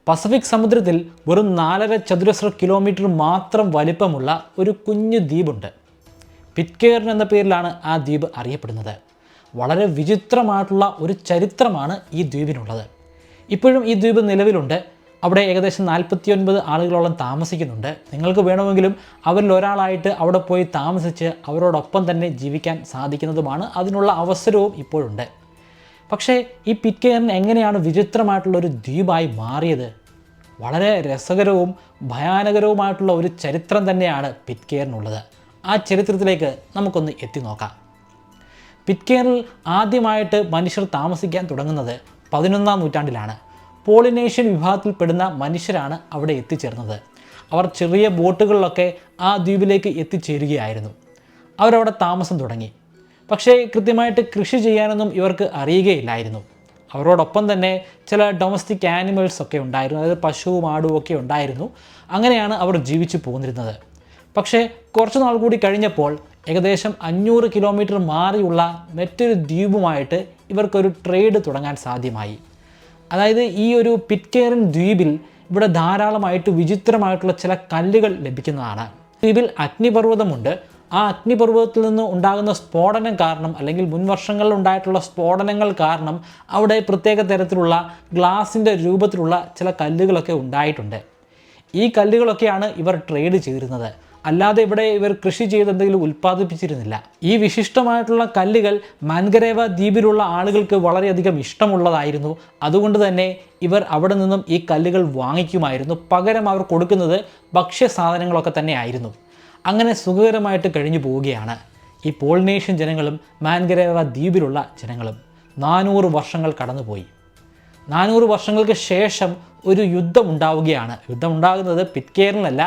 Pacific സമുദ്രത്തിൽ വെറും 4.5 ചതുരശ്ര കിലോമീറ്റർ മാത്രം വലിപ്പമുള്ള ഒരു കുഞ്ഞു ദ്വീപുണ്ട്. പിറ്റ്കെയർൻ എന്ന പേരിലാണ് ആ ദ്വീപ് അറിയപ്പെടുന്നത്. വളരെ വിചിത്രമായിട്ടുള്ള ഒരു ചരിത്രമാണ് ഈ ദ്വീപിനുള്ളത്. ഇപ്പോഴും ഈ ദ്വീപ് നിലവിലുണ്ട്. അവിടെ ഏകദേശം 49 ആളുകളോളം താമസിക്കുന്നുണ്ട്. നിങ്ങൾക്ക് വേണമെങ്കിലും അവരിൽ ഒരാളായിട്ട് അവിടെ പോയി താമസിച്ച് അവരോടൊപ്പം തന്നെ ജീവിക്കാൻ സാധിക്കുന്നതുമാണ്. അതിനുള്ള അവസരവും ഇപ്പോഴുണ്ട്. പക്ഷേ ഈ പിറ്റ്കെയർൻ എങ്ങനെയാണ് വിചിത്രമായിട്ടുള്ളൊരു ദ്വീപായി മാറിയത്? വളരെ രസകരവും ഭയാനകരവുമായിട്ടുള്ള ഒരു ചരിത്രം തന്നെയാണ് പിറ്റ്കെയർനുള്ളത്. ആ ചരിത്രത്തിലേക്ക് നമുക്കൊന്ന് എത്തി നോക്കാം. പിറ്റ്കെയറിൽ ആദ്യമായിട്ട് മനുഷ്യർ താമസിക്കാൻ തുടങ്ങുന്നത് 11ാം നൂറ്റാണ്ടിലാണ്. പോളിനേഷ്യൻ വിഭാഗത്തിൽപ്പെടുന്ന മനുഷ്യരാണ് അവിടെ എത്തിച്ചേർന്നത്. അവർ ചെറിയ ബോട്ടുകളിലൊക്കെ ആ ദ്വീപിലേക്ക് എത്തിച്ചേരുകയായിരുന്നു. അവരവിടെ താമസം തുടങ്ങി. പക്ഷേ കൃത്യമായിട്ട് കൃഷി ചെയ്യാനൊന്നും ഇവർക്ക് അറിയുകയില്ലായിരുന്നു. അവരോടൊപ്പം തന്നെ ചില ഡൊമസ്റ്റിക് ആനിമൽസ് ഒക്കെ ഉണ്ടായിരുന്നു. അതായത് പശുവും ആടും ഒക്കെ ഉണ്ടായിരുന്നു. അങ്ങനെയാണ് അവർ ജീവിച്ചു പോന്നിരുന്നത്. പക്ഷേ കുറച്ച് നാൾ കൂടി കഴിഞ്ഞപ്പോൾ ഏകദേശം 500 കിലോമീറ്റർ മാറിയുള്ള മറ്റൊരു ദ്വീപുമായിട്ട് ഇവർക്കൊരു ട്രേഡ് തുടങ്ങാൻ സാധ്യമായി. അതായത് ഈ ഒരു പിറ്റ്കെയർൻ ദ്വീപിൽ ഇവിടെ ധാരാളമായിട്ട് വിചിത്രമായിട്ടുള്ള ചില കല്ലുകൾ ലഭിക്കുന്നതാണ്. ദ്വീപിൽ അഗ്നിപർവ്വതമുണ്ട്. ആ അഗ്നിപർവ്വതത്തിൽ നിന്ന് ഉണ്ടാകുന്ന സ്ഫോടനം കാരണം, അല്ലെങ്കിൽ മുൻ വർഷങ്ങളിൽ ഉണ്ടായിട്ടുള്ള സ്ഫോടനങ്ങൾ കാരണം അവിടെ പ്രത്യേക തരത്തിലുള്ള ഗ്ലാസിൻ്റെ രൂപത്തിലുള്ള ചില കല്ലുകളൊക്കെ ഉണ്ടായിട്ടുണ്ട്. ഈ കല്ലുകളൊക്കെയാണ് ഇവർ ട്രേഡ് ചെയ്തിരുന്നത്. അല്ലാതെ ഇവിടെ ഇവർ കൃഷി ചെയ്ത് എന്തെങ്കിലും ഉൽപ്പാദിപ്പിച്ചിരുന്നില്ല. ഈ വിശിഷ്ടമായിട്ടുള്ള കല്ലുകൾ മാൻഗരേവ ദ്വീപിലുള്ള ആളുകൾക്ക് വളരെയധികം ഇഷ്ടമുള്ളതായിരുന്നു. അതുകൊണ്ട് തന്നെ ഇവർ അവിടെ നിന്നും ഈ കല്ലുകൾ വാങ്ങിക്കുമായിരുന്നു. പകരം അവർ കൊടുക്കുന്നത് ഭക്ഷ്യസാധനങ്ങളൊക്കെ തന്നെ ആയിരുന്നു. അങ്ങനെ സുഖകരമായിട്ട് കഴിഞ്ഞു പോവുകയാണ് ഈ പോളിനേഷ്യൻ ജനങ്ങളും മാൻഗരേവ ദ്വീപിലുള്ള ജനങ്ങളും. 400 വർഷങ്ങൾ കടന്നുപോയി. 400 വർഷങ്ങൾക്ക് ശേഷം ഒരു യുദ്ധം ഉണ്ടാവുകയാണ്. യുദ്ധം ഉണ്ടാകുന്നത് പിറ്റ്കെയറിലല്ല,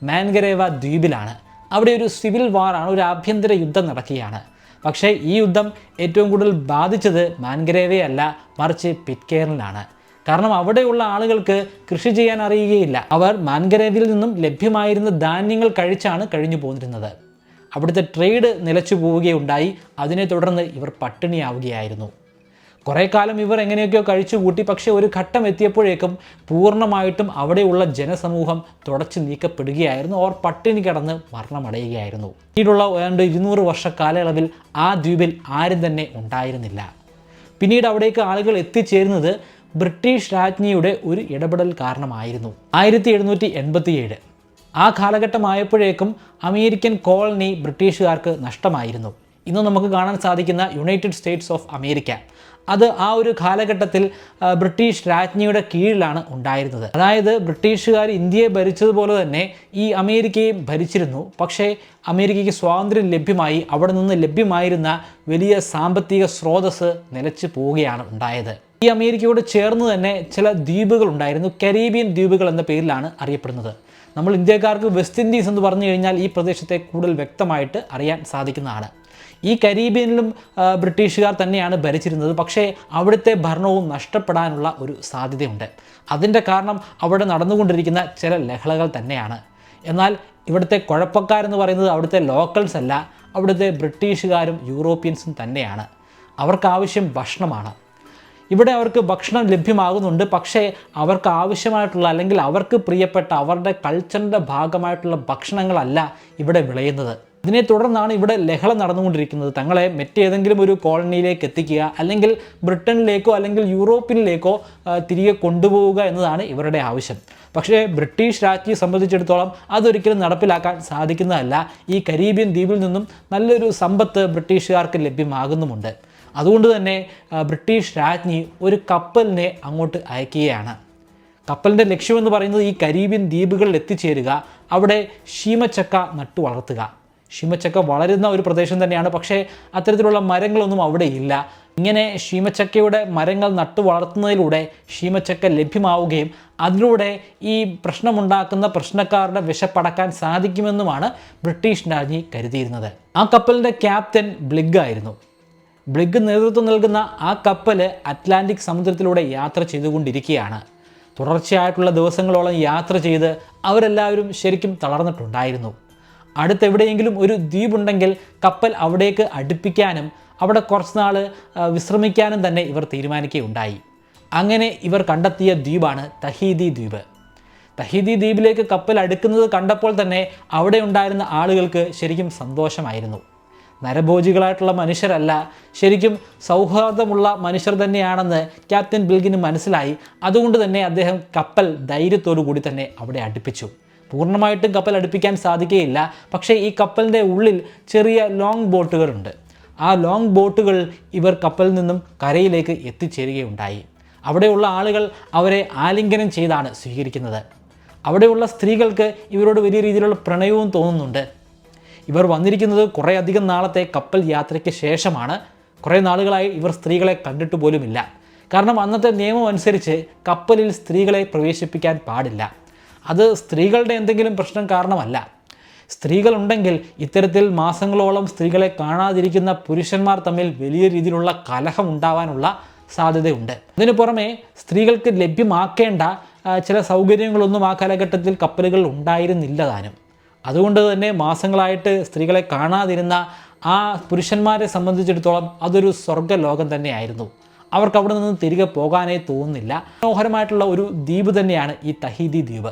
മാൻഗരേവ ദ്വീപിലാണ്. അവിടെ ഒരു സിവിൽ വാറാണ്, ഒരു ആഭ്യന്തര യുദ്ധം നടക്കുകയാണ്. പക്ഷേ ഈ യുദ്ധം ഏറ്റവും കൂടുതൽ ബാധിച്ചത് മാൻഗരേവയല്ല, മറിച്ച് പിറ്റ്കെയറിലാണ്. കാരണം അവിടെയുള്ള ആളുകൾക്ക് കൃഷി ചെയ്യാൻ അറിയുകയില്ല. അവർ മാൻഗരേവിൽ നിന്നും ലഭ്യമായിരുന്ന ധാന്യങ്ങൾ കഴിച്ചാണ് കഴിഞ്ഞു പോന്നിരുന്നത്. അവിടുത്തെ ട്രേഡ് നിലച്ചു പോവുകയുണ്ടായി. അതിനെ തുടർന്ന് ഇവർ പട്ടിണിയാവുകയായിരുന്നു. കുറേ കാലം ഇവർ എങ്ങനെയൊക്കെയോ കഴിച്ചു കൂട്ടി. പക്ഷേ ഒരു ഘട്ടം എത്തിയപ്പോഴേക്കും പൂർണ്ണമായിട്ടും അവിടെയുള്ള ജനസമൂഹം തുടച്ചു നീക്കപ്പെടുകയായിരുന്നു. അവർ പട്ടിണി കിടന്ന് മരണമടയുകയായിരുന്നു. പിന്നീടുള്ള ഏതാണ്ട് 200 വർഷ കാലയളവിൽ ആ ദ്വീപിൽ ആരും തന്നെ ഉണ്ടായിരുന്നില്ല. പിന്നീട് അവിടേക്ക് ആളുകൾ എത്തിച്ചേരുന്നത് ബ്രിട്ടീഷ് രാജ്ഞിയുടെ ഒരു ഇടപെടൽ കാരണമായിരുന്നു. 1787 ആ കാലഘട്ടമായപ്പോഴേക്കും അമേരിക്കൻ കോളനി ബ്രിട്ടീഷുകാർക്ക് നഷ്ടമായിരുന്നു. ഇന്ന് നമുക്ക് കാണാൻ സാധിക്കുന്ന യുണൈറ്റഡ് സ്റ്റേറ്റ്സ് ഓഫ് അമേരിക്ക, അത് ആ ഒരു കാലഘട്ടത്തിൽ ബ്രിട്ടീഷ് രാജ്ഞിയുടെ കീഴിലാണ് ഉണ്ടായിരുന്നത്. അതായത് ബ്രിട്ടീഷുകാർ ഇന്ത്യയെ ഭരിച്ചതുപോലെ തന്നെ ഈ അമേരിക്കയും ഭരിച്ചിരുന്നു. പക്ഷേ അമേരിക്കയ്ക്ക് സ്വാതന്ത്ര്യം ലഭ്യമായി. അവിടെ നിന്ന് ലഭ്യമായിരുന്ന വലിയ സാമ്പത്തിക സ്രോതസ്സ് നിലച്ചു പോവുകയാണ് ഉണ്ടായത്. ഈ അമേരിക്കയോട് ചേർന്ന് തന്നെ ചില ദ്വീപുകൾ ഉണ്ടായിരുന്നു. കരീബിയൻ ദ്വീപുകൾ എന്ന പേരിലാണ് അറിയപ്പെടുന്നത്. നമ്മൾ ഇന്ത്യക്കാർക്ക് വെസ്റ്റ് ഇൻഡീസ് എന്ന് പറഞ്ഞു കഴിഞ്ഞാൽ ഈ പ്രദേശത്തെ കൂടുതൽ വ്യക്തമായിട്ട് അറിയാൻ സാധിക്കുന്നതാണ്. ഈ കരീബിയനിലും ബ്രിട്ടീഷുകാർ തന്നെയാണ് ഭരിച്ചിരുന്നത്. പക്ഷേ അവിടുത്തെ ഭരണവും നഷ്ടപ്പെടാനുള്ള ഒരു സാധ്യതയുണ്ട്. അതിൻ്റെ കാരണം അവിടെ നടന്നുകൊണ്ടിരിക്കുന്ന ചില ലഹളകൾ തന്നെയാണ്. എന്നാൽ ഇവിടുത്തെ കുഴപ്പക്കാരെന്ന് പറയുന്നത് അവിടുത്തെ ലോക്കൽസ് അല്ല, അവിടുത്തെ ബ്രിട്ടീഷുകാരും യൂറോപ്യൻസും തന്നെയാണ്. അവർക്കാവശ്യം ഭക്ഷണമാണ്. ഇവിടെ അവർക്ക് ഭക്ഷണം ലഭ്യമാകുന്നുണ്ട്. പക്ഷേ അവർക്ക് ആവശ്യമായിട്ടുള്ള, അല്ലെങ്കിൽ അവർക്ക് പ്രിയപ്പെട്ട, അവരുടെ കൾച്ചറിൻ്റെ ഭാഗമായിട്ടുള്ള ഭക്ഷണങ്ങളല്ല ഇവിടെ വിളയുന്നത്. ഇതിനെ തുടർന്നാണ് ഇവിടെ ലഹള നടന്നുകൊണ്ടിരിക്കുന്നത്. തങ്ങളെ മറ്റേതെങ്കിലും ഒരു കോളനിയിലേക്ക് എത്തിക്കുക, അല്ലെങ്കിൽ ബ്രിട്ടനിലേക്കോ അല്ലെങ്കിൽ യൂറോപ്പിലേക്കോ തിരികെ കൊണ്ടുപോവുക എന്നതാണ് ഇവരുടെ ആവശ്യം. പക്ഷേ ബ്രിട്ടീഷ് രാജ്ഞിയെ സംബന്ധിച്ചിടത്തോളം അതൊരിക്കലും നടപ്പിലാക്കാൻ സാധിക്കുന്നതല്ല. ഈ കരീബിയൻ ദ്വീപിൽ നിന്നും നല്ലൊരു സമ്പത്ത് ബ്രിട്ടീഷുകാർക്ക് ലഭ്യമാകുന്നുമുണ്ട്. അതുകൊണ്ട് തന്നെ ബ്രിട്ടീഷ് രാജ്ഞി ഒരു കപ്പലിനെ അങ്ങോട്ട് അയക്കുകയാണ്. കപ്പലിൻ്റെ ലക്ഷ്യമെന്ന് പറയുന്നത് ഈ കരീബിയൻ ദ്വീപുകളിൽ എത്തിച്ചേരുക, അവിടെ ശീമച്ചക്ക നട്ടു വളർത്തുക. ശീമച്ചക്ക വളരുന്ന ഒരു പ്രദേശം തന്നെയാണ്. പക്ഷേ അത്തരത്തിലുള്ള മരങ്ങളൊന്നും അവിടെ ഇല്ല. ഇങ്ങനെ ശീമച്ചക്കയുടെ മരങ്ങൾ നട്ടു വളർത്തുന്നതിലൂടെ ശീമച്ചക്ക ലഭ്യമാവുകയും അതിലൂടെ ഈ പ്രശ്നമുണ്ടാക്കുന്ന പ്രശ്നക്കാരുടെ വിശപ്പടക്കാൻ സാധിക്കുമെന്നുമാണ് ബ്രിട്ടീഷ് രാജ്ഞി കരുതിയിരുന്നത്. ആ കപ്പലിൻ്റെ ക്യാപ്റ്റൻ ബ്ലിഗ് ആയിരുന്നു. ബ്ലിഗ് നേതൃത്വം നൽകുന്ന ആ കപ്പൽ അറ്റ്ലാന്റിക് സമുദ്രത്തിലൂടെ യാത്ര ചെയ്തുകൊണ്ടിരിക്കുകയാണ്. തുടർച്ചയായിട്ടുള്ള ദിവസങ്ങളോളം യാത്ര ചെയ്ത് അവരെല്ലാവരും ശരിക്കും തളർന്നിട്ടുണ്ടായിരുന്നു. അടുത്തെവിടെയെങ്കിലും ഒരു ദ്വീപുണ്ടെങ്കിൽ കപ്പൽ അവിടേക്ക് അടുപ്പിക്കാനും അവിടെ കുറച്ച് നാൾ വിശ്രമിക്കാനും തന്നെ ഇവർ തീരുമാനിക്കുകയുണ്ടായി. അങ്ങനെ ഇവർ കണ്ടെത്തിയ ദ്വീപാണ് തഹീദി ദ്വീപ്. തഹീദി ദ്വീപിലേക്ക് കപ്പൽ അടുക്കുന്നത് കണ്ടപ്പോൾ തന്നെ അവിടെ ഉണ്ടായിരുന്ന ആളുകൾക്ക് ശരിക്കും സന്തോഷമായിരുന്നു. നരഭോജികളായിട്ടുള്ള മനുഷ്യരല്ല, ശരിക്കും സൗഹാർദ്ദമുള്ള മനുഷ്യർ തന്നെയാണെന്ന് ക്യാപ്റ്റൻ ബിൽഗിന് മനസ്സിലായി. അതുകൊണ്ട് തന്നെ അദ്ദേഹം കപ്പൽ ധൈര്യത്തോടു കൂടി തന്നെ അവിടെ അടുപ്പിച്ചു. പൂർണ്ണമായിട്ടും കപ്പൽ അടുപ്പിക്കാൻ സാധിക്കുകയില്ല, പക്ഷേ ഈ കപ്പലിൻ്റെ ഉള്ളിൽ ചെറിയ ലോങ് ബോട്ടുകളുണ്ട്. ആ ലോങ് ബോട്ടുകൾ ഇവർ കപ്പലിൽ നിന്നും കരയിലേക്ക് എത്തിച്ചേരുകയുണ്ടായി. അവിടെയുള്ള ആളുകൾ അവരെ ആലിംഗനം ചെയ്താണ് സ്വീകരിക്കുന്നത്. അവിടെയുള്ള സ്ത്രീകൾക്ക് ഇവരോട് വലിയ രീതിയിലുള്ള പ്രണയവും തോന്നുന്നുണ്ട്. ഇവർ വന്നിരിക്കുന്നത് കുറേ അധികം നാളത്തെ കപ്പൽ യാത്രയ്ക്ക് ശേഷമാണ്. കുറേ നാളുകളായി ഇവർ സ്ത്രീകളെ കണ്ടിട്ട് പോലുമില്ല. കാരണം അന്നത്തെ നിയമം അനുസരിച്ച് കപ്പലിൽ സ്ത്രീകളെ പ്രവേശിപ്പിക്കാൻ പാടില്ല. അത് സ്ത്രീകളുടെ എന്തെങ്കിലും പ്രശ്നം കാരണമല്ല. സ്ത്രീകളുണ്ടെങ്കിൽ ഇത്തരത്തിൽ മാസങ്ങളോളം സ്ത്രീകളെ കാണാതിരിക്കുന്ന പുരുഷന്മാർ തമ്മിൽ വലിയ രീതിയിലുള്ള കലഹം ഉണ്ടാവാനുള്ള സാധ്യതയുണ്ട്. ഇതിനു പുറമെ സ്ത്രീകൾക്ക് ലഭ്യമാക്കേണ്ട ചില സൗകര്യങ്ങളൊന്നും ആ കാലഘട്ടത്തിൽ കപ്പലുകൾ ഉണ്ടായിരുന്നില്ല താനും. അതുകൊണ്ട് തന്നെ മാസങ്ങളായിട്ട് സ്ത്രീകളെ കാണാതിരുന്ന ആ പുരുഷന്മാരെ സംബന്ധിച്ചിടത്തോളം അതൊരു സ്വർഗ്ഗലോകം തന്നെയായിരുന്നു. അവർക്ക് അവിടെ നിന്ന് തിരികെ പോകാനേ തോന്നുന്നില്ല. മനോഹരമായിട്ടുള്ള ഒരു ദ്വീപ് തന്നെയാണ് ഈ തഹീദി ദ്വീപ്.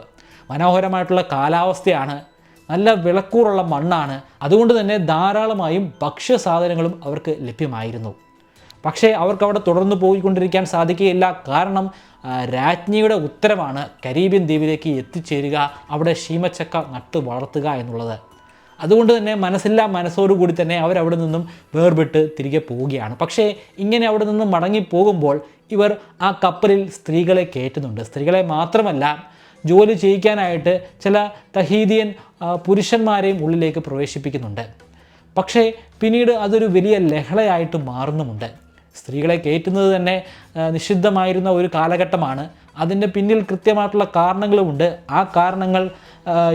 മനോഹരമായിട്ടുള്ള കാലാവസ്ഥയാണ്, നല്ല വിളക്കൂറുള്ള മണ്ണാണ്. അതുകൊണ്ട് തന്നെ ധാരാളമായും ഭക്ഷ്യസാധനങ്ങളും അവർക്ക് ലഭ്യമായിരുന്നു. പക്ഷേ അവർക്കവിടെ തുടർന്ന് പോയിക്കൊണ്ടിരിക്കാൻ സാധിക്കുകയില്ല. കാരണം രാജ്ഞിയുടെ ഉത്തരവാണ് കരീബിയൻ ദ്വീപിലേക്ക് എത്തിച്ചേരുക, അവിടെ ശീമച്ചക്ക നട്ട് വളർത്തുക എന്നുള്ളത്. അതുകൊണ്ട് തന്നെ മനസ്സോടുകൂടി തന്നെ അവരവിടെ നിന്നും വേർപെട്ട് തിരികെ പോവുകയാണ്. പക്ഷേ ഇങ്ങനെ അവിടെ നിന്നും മടങ്ങി പോകുമ്പോൾ ഇവർ ആ കപ്പലിൽ സ്ത്രീകളെ കയറ്റുന്നുണ്ട്. സ്ത്രീകളെ മാത്രമല്ല, ജോലി ചെയ്യിക്കാനായിട്ട് ചില തഹീദിയൻ പുരുഷന്മാരെയും ഉള്ളിലേക്ക് പ്രവേശിപ്പിക്കുന്നുണ്ട്. പക്ഷേ പിന്നീട് അതൊരു വലിയ ലഹളയായിട്ട് മാറുന്നുമുണ്ട്. സ്ത്രീകളെ കയറ്റുന്നത് തന്നെ നിഷിദ്ധമായിരുന്ന ഒരു കാലഘട്ടമാണ്. അതിൻ്റെ പിന്നിൽ കൃത്യമായിട്ടുള്ള കാരണങ്ങളുമുണ്ട്. ആ കാരണങ്ങൾ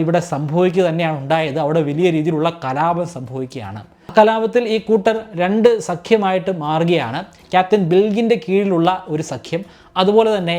ഇവിടെ സംഭവിക്കുക തന്നെയാണ് ഉണ്ടായത്. അവിടെ വലിയ രീതിയിലുള്ള കലാപം സംഭവിക്കുകയാണ്. കലാപത്തിൽ ഈ കൂട്ടർ രണ്ട് സഖ്യമായിട്ട് മാറുകയാണ്. ക്യാപ്റ്റൻ ബിൽഗിൻ്റെ കീഴിലുള്ള ഒരു സഖ്യം, അതുപോലെ തന്നെ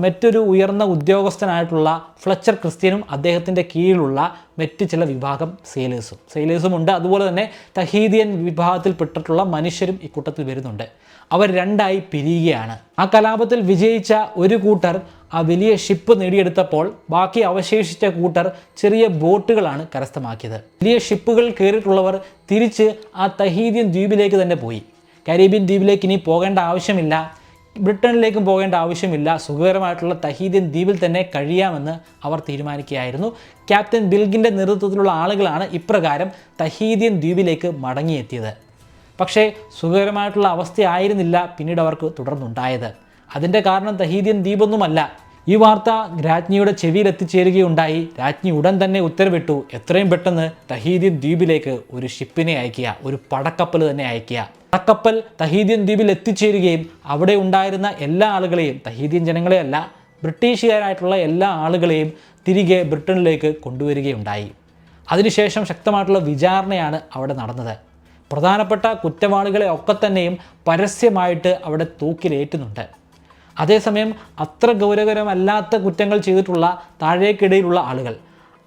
മറ്റൊരു ഉയർന്ന ഉദ്യോഗസ്ഥനായിട്ടുള്ള ഫ്ലെച്ചർ ക്രിസ്ത്യനും അദ്ദേഹത്തിൻ്റെ കീഴിലുള്ള മറ്റ് ചില വിഭാഗം സെയിലേഴ്സും ഉണ്ട്. അതുപോലെ തന്നെ തഹീദിയൻ വിഭാഗത്തിൽപ്പെട്ടിട്ടുള്ള മനുഷ്യരും ഈ കൂട്ടത്തിൽ വരുന്നുണ്ട്. അവർ രണ്ടായി പിരിയുകയാണ്. ആ കലാപത്തിൽ വിജയിച്ച ഒരു കൂട്ടർ ആ വലിയ ഷിപ്പ് നേടിയെടുത്തപ്പോൾ ബാക്കി അവശേഷിച്ച കൂട്ടർ ചെറിയ ബോട്ടുകളാണ് കരസ്ഥമാക്കിയത്. വലിയ ഷിപ്പുകൾ കയറിയിട്ടുള്ളവർ തിരിച്ച് ആ തഹീദിയൻ ദ്വീപിലേക്ക് തന്നെ പോയി. കരീബിയൻ ദ്വീപിലേക്ക് ഇനി പോകേണ്ട ആവശ്യമില്ല, ബ്രിട്ടനിലേക്കും പോകേണ്ട ആവശ്യമില്ല, സുഖകരമായിട്ടുള്ള തഹീദിയൻ ദ്വീപിൽ തന്നെ കഴിയാമെന്ന് അവർ തീരുമാനിക്കുകയായിരുന്നു. ക്യാപ്റ്റൻ ബിൽഗിൻ്റെ നേതൃത്വത്തിലുള്ള ആളുകളാണ് ഇപ്രകാരം തഹീദിയൻ ദ്വീപിലേക്ക് മടങ്ങിയെത്തിയത്. പക്ഷേ സുഖകരമായിട്ടുള്ള അവസ്ഥയായിരുന്നില്ല പിന്നീട് അവർക്ക് തുടർന്നുണ്ടായത്. അതിൻ്റെ കാരണം തഹീദിയൻ ദ്വീപൊന്നുമല്ല. ഈ വാർത്ത രാജ്ഞിയുടെ ചെവിയിൽ എത്തിച്ചേരുകയുണ്ടായി. രാജ്ഞി ഉടൻ തന്നെ ഉത്തരവിട്ടു, എത്രയും പെട്ടെന്ന് തഹീദിയൻ ദ്വീപിലേക്ക് ഒരു ഷിപ്പിനെ അയക്കുക, ഒരു പടക്കപ്പൽ തന്നെ അയക്കുക. പടക്കപ്പൽ തഹീദിയൻ ദ്വീപിൽ എത്തിച്ചേരുകയും അവിടെ ഉണ്ടായിരുന്ന എല്ലാ ആളുകളെയും, തഹീദിയൻ ജനങ്ങളെയല്ല, ബ്രിട്ടീഷുകാരായിട്ടുള്ള എല്ലാ ആളുകളെയും തിരികെ ബ്രിട്ടനിലേക്ക് കൊണ്ടുവരികയുണ്ടായി. അതിനുശേഷം ശക്തമായിട്ടുള്ള വിചാരണയാണ് അവിടെ നടന്നത്. പ്രധാനപ്പെട്ട കുറ്റവാളികളെ ഒക്കെ തന്നെയും പരസ്യമായിട്ട് അവിടെ തൂക്കിലേറ്റുന്നുണ്ട്. അതേസമയം അത്ര ഗൗരവകരമല്ലാത്ത കുറ്റങ്ങൾ ചെയ്തിട്ടുള്ള താഴേക്കിടയിലുള്ള ആളുകൾ,